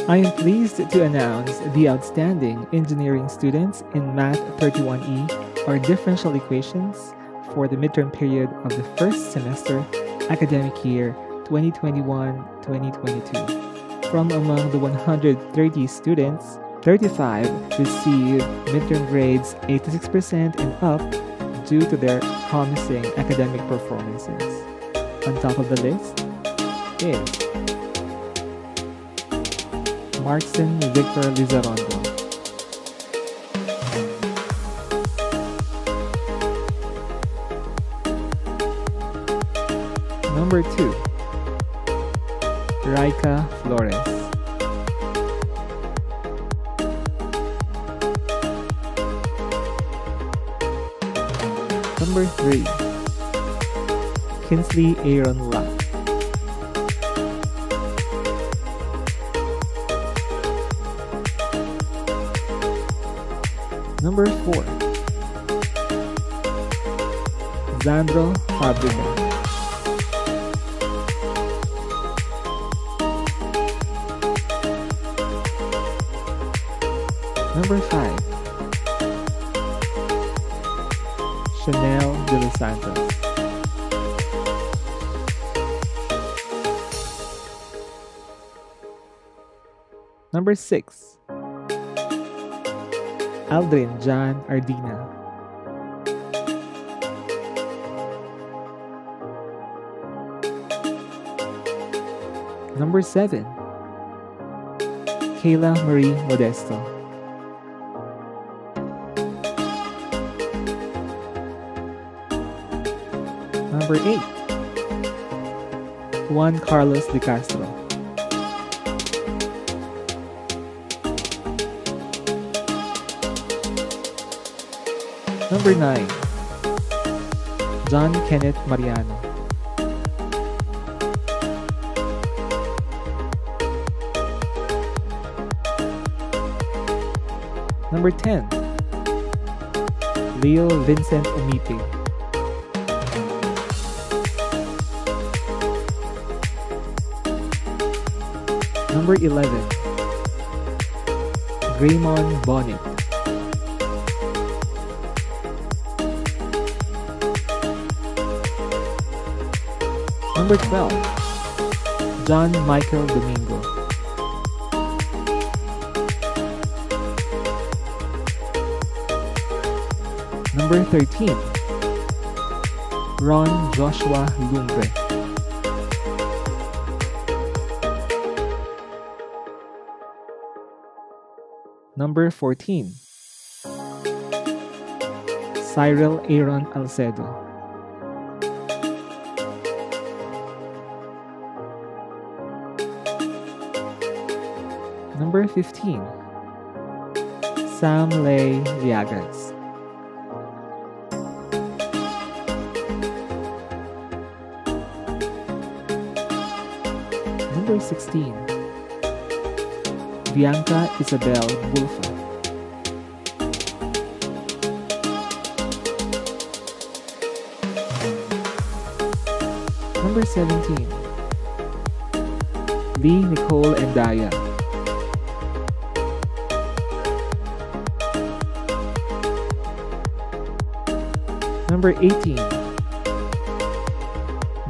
I am pleased to announce the outstanding engineering students in Math 31E or differential equations for the midterm period of the first semester academic year 2021-2022. From among the 130 students, 35 received midterm grades 86% and up due to their promising academic performances. On top of the list is Markson Victor Lizarondo, number 2, Raika Flores, number 3, Kinsley Aaron Lack, number 4, Zandro Fabrica, number 5, Chanel de los Santos, number 6, Aldrin John Ardina, number 7, Kayla Marie Modesto, number 8, Juan Carlos De Castro, number 9, John Kenneth Mariano, number 10, Leo Vincent Umipe, number 11, Graymon Bonnet, number 12, John Michael Domingo, number 13, Ron Joshua Lumbre, number 14, Cyril Aaron Alcedo, number 15, Sam Lay Viagas, number 16, Bianca Isabel Bulfa, number 17, Lee Nicole Endaya, number 18,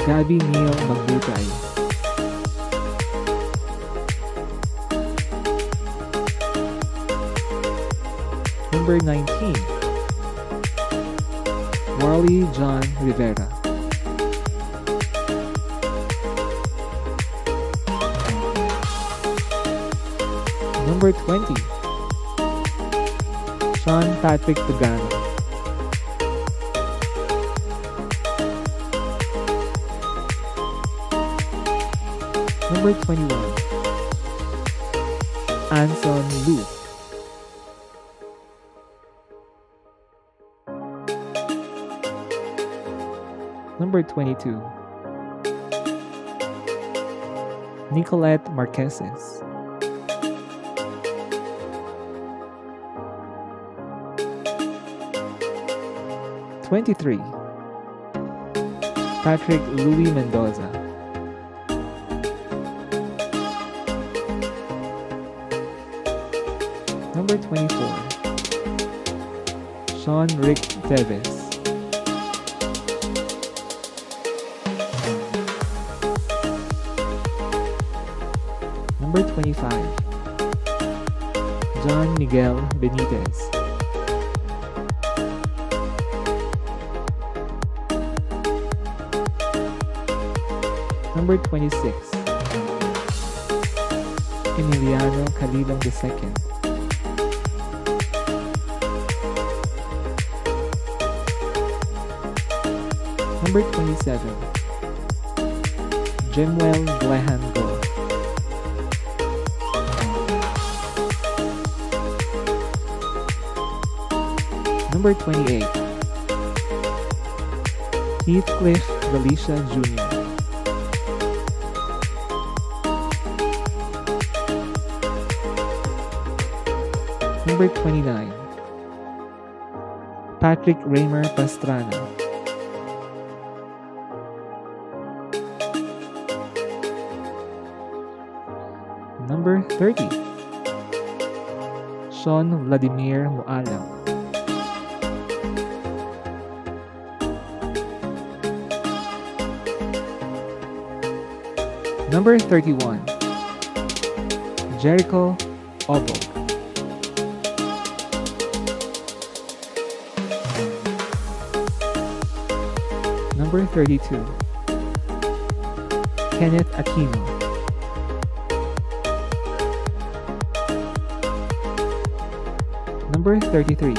Gabby Neal Magbutay, number 19, Warley John Rivera, number 20, Sean Patrick Tugano, number 21, Anson Lu, number 22, Nicolette Marqueses, #23, Patrick Louis Mendoza, Number 24, Sean Rick Teves. Number 25, John Miguel Benitez. Number 26, Emiliano Calilong II. Number 27, Jemuel Glehan Go. Number 28, Heathcliff Galicia Jr. Number 29, Patrick Raymer Pastrana. Number 30, Sean Vladimir Mualam. Number 31, Jericho Obo. Number 32, Kenneth Aquino. Number 33,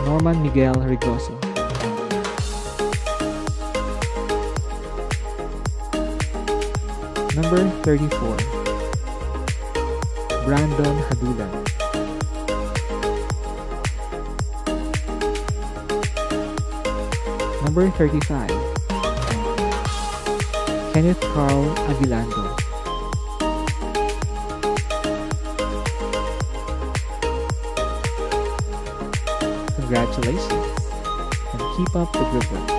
Norman Miguel Rigoso. Number 34, Brandon Hadulan. Number 35, Kenneth Carl Aguilando. Congratulations, and keep up the good work.